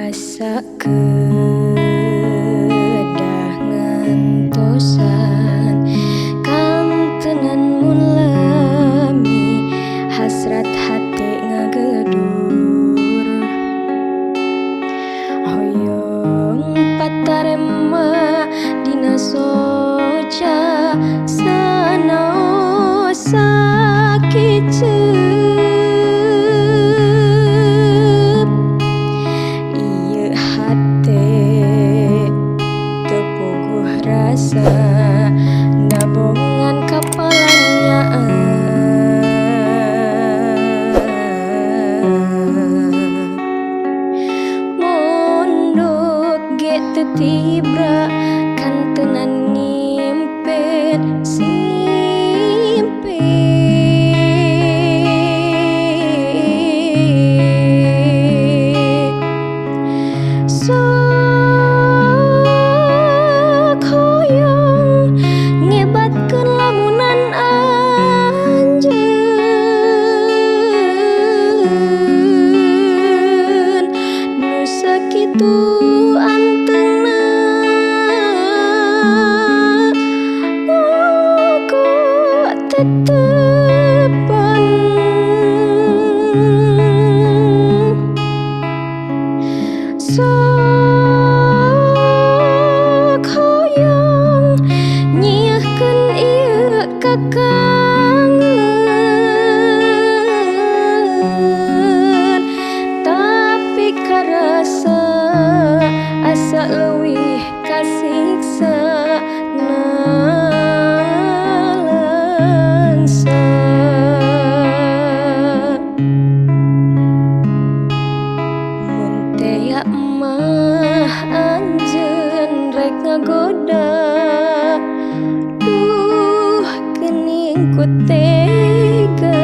asa kedah ngantosan kantenan mun lami hasrat hati ngagedur hoyong patarema dina soca sanao sakit nabongan kapalanya mondok ge teu tibra kantenan ngimpet simpe tu antena aku tetepan sok hoyong nyieuhkeun ieu kakangen tapi karasa asa leuwih kasiksa nalangsa mun tea mah anjeun rek ngagoda duh geuning ku tega